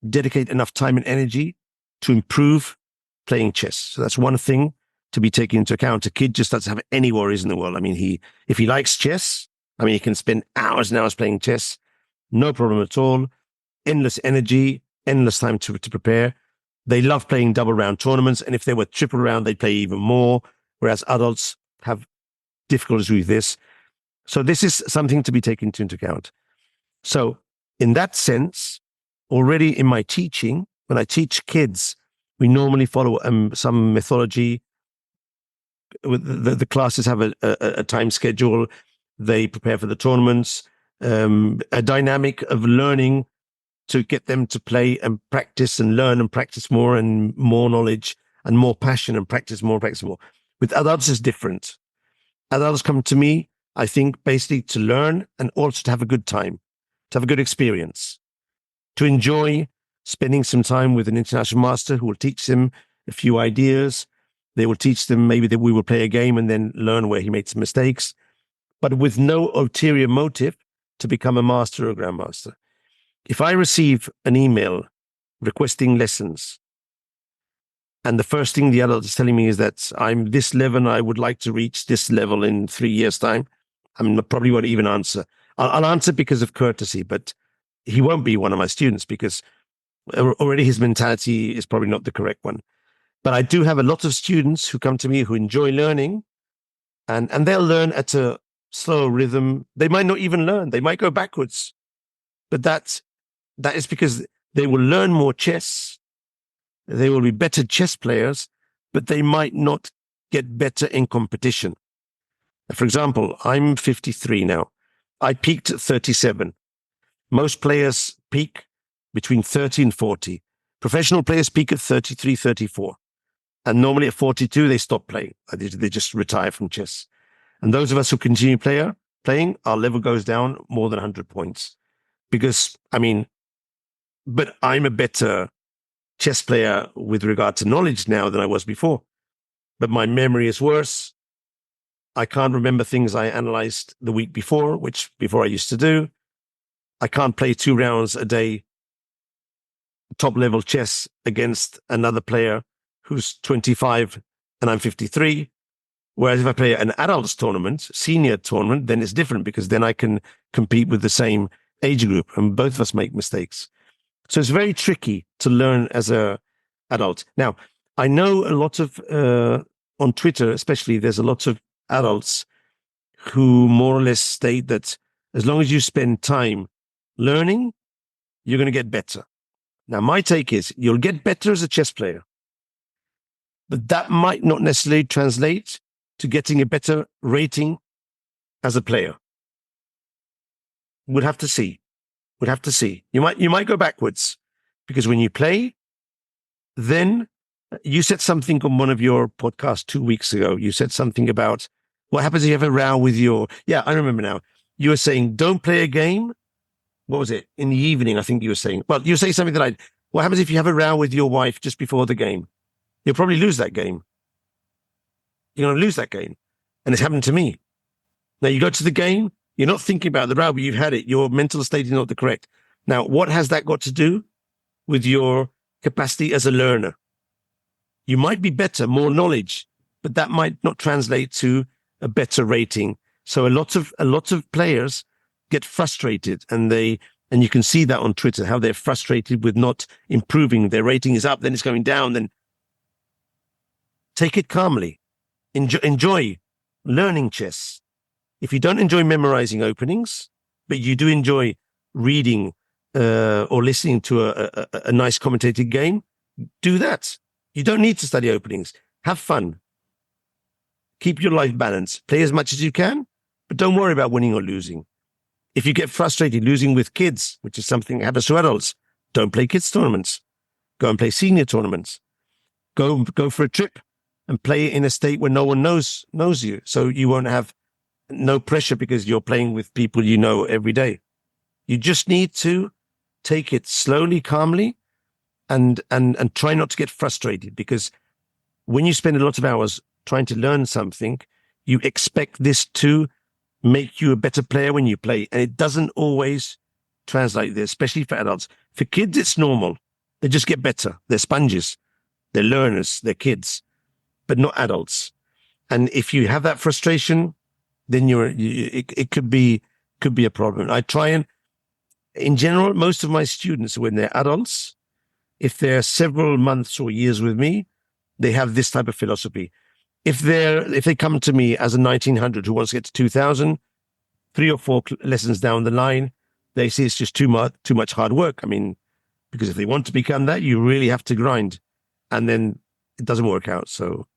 dedicate enough time and energy to improve playing chess. So that's one thing to be taken into account. A kid just doesn't have any worries in the world. I mean, if he likes chess, I mean, he can spend hours and hours playing chess, no problem at all. Endless energy, endless time to prepare. They love playing double round tournaments, and if they were triple round, they'd play even more, whereas adults have difficulties with this. So this is something to be taken into account. So in that sense, already in my teaching, when I teach kids, we normally follow some methodology. The classes have a time schedule. They prepare for the tournaments, a dynamic of learning to get them to play and practice and learn and practice more and more knowledge and more passion and practice more. With adults, it's different. Adults come to me, I think, basically to learn and also to have a good time, to have a good experience, to enjoy spending some time with an international master who will teach them a few ideas. They will teach them maybe that we will play a game and then learn where he made some mistakes, but with no ulterior motive to become a master or a grandmaster. If I receive an email requesting lessons, and the first thing the adult is telling me is that I'm this level and I would like to reach this level in 3 years' time, probably won't even answer. I'll answer because of courtesy, but he won't be one of my students because already his mentality is probably not the correct one. But I do have a lot of students who come to me who enjoy learning, and they'll learn at a slow rhythm. They might not even learn. They might go backwards. But that is because they will learn more chess. They will be better chess players, but they might not get better in competition. For example, I'm 53 now. I peaked at 37. Most players peak between 30 and 40. Professional players peak at 33, 34. And normally at 42, they stop playing. They just retire from chess. And those of us who continue playing, our level goes down more than 100 points. Because, but I'm a better chess player with regard to knowledge now than I was before. But my memory is worse. I can't remember things I analyzed the week before, which before I used to do. I can't play 2 rounds a day, top level chess against another player who's 25 and I'm 53. Whereas if I play an adults tournament, senior tournament, then it's different because then I can compete with the same age group and both of us make mistakes. So it's very tricky to learn as a adult. Now, I know a lot of, on Twitter especially, there's a lot of adults who more or less state that as long as you spend time learning, you're going to get better. Now, my take is you'll get better as a chess player, but that might not necessarily translate to getting a better rating as a player. We'd have to see. You might go backwards because when you play, then you said something on one of your podcasts 2 weeks ago. You said something about what happens if you have a row with yeah, I remember now. You were saying, don't play a game. What was it? In the evening, I think you were saying. Well, you say something that What happens if you have a row with your wife just before the game? You'll probably lose that game. You're going to lose that game. And it's happened to me. Now you go to the game, you're not thinking about the row, but you've had it. Your mental state is not the correct. Now, what has that got to do with your capacity as a learner? You might be better, more knowledge, but that might not translate to a better rating. So a lot of players get frustrated, and you can see that on Twitter, how they're frustrated with not improving. Their rating is up, then it's going down. Then take it calmly. Enjoy learning chess. If you don't enjoy memorizing openings, but you do enjoy reading or listening to a nice commentated game, do that. You don't need to study openings. Have fun. Keep your life balanced. Play as much as you can, but don't worry about winning or losing. If you get frustrated losing with kids, which is something that happens to adults, don't play kids tournaments. Go and play senior tournaments. Go for a trip and play in a state where no one knows you. So you won't have no pressure because you're playing with people you know every day. You just need to take it slowly, calmly, and try not to get frustrated, because when you spend a lot of hours trying to learn something, you expect this to make you a better player when you play. And it doesn't always translate there, especially for adults. For kids, it's normal. They just get better. They're sponges. They're learners. They're kids, but not adults. And if you have that frustration, then it could be a problem. I try and, in general, most of my students, when they're adults, if they're several months or years with me, they have this type of philosophy. If they come to me as a 1900 who wants to get to 2000, 3 or 4 lessons down the line, they see it's just too much hard work. I mean, because if they want to become that, you really have to grind, and then it doesn't work out. So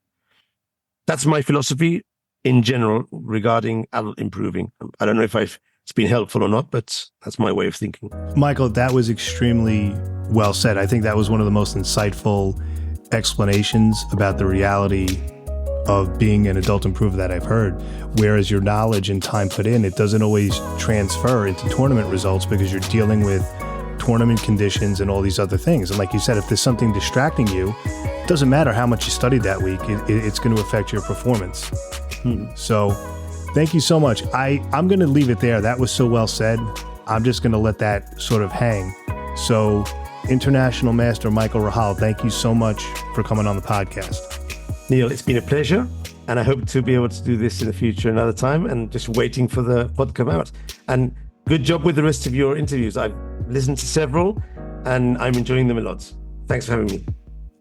that's my philosophy in general regarding adult improving. I don't know if it's been helpful or not, but that's my way of thinking. Michael, that was extremely well said. I think that was one of the most insightful explanations about the reality of being an adult improver that I've heard. Whereas your knowledge and time put in, it doesn't always transfer into tournament results because you're dealing with tournament conditions and all these other things. And like you said, if there's something distracting you, it doesn't matter how much you studied that week, it's going to affect your performance. So thank you so much. I'm going to leave it there. That was so well said. I'm just going to let that sort of hang. So International Master Michael Rahal, thank you so much for coming on the podcast. Neil, it's been a pleasure, and I hope to be able to do this in the future another time, and just waiting for the pod to come out. And good job with the rest of your interviews. I've listened to several, and I'm enjoying them a lot. Thanks for having me.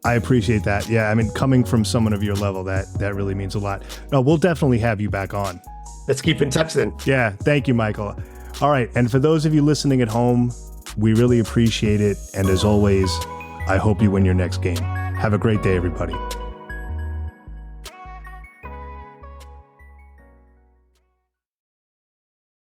I appreciate that. Yeah, I mean, coming from someone of your level, that really means a lot. No, we'll definitely have you back on. Let's keep in touch then. Yeah, thank you, Michael. All right, and for those of you listening at home, we really appreciate it. And as always, I hope you win your next game. Have a great day, everybody.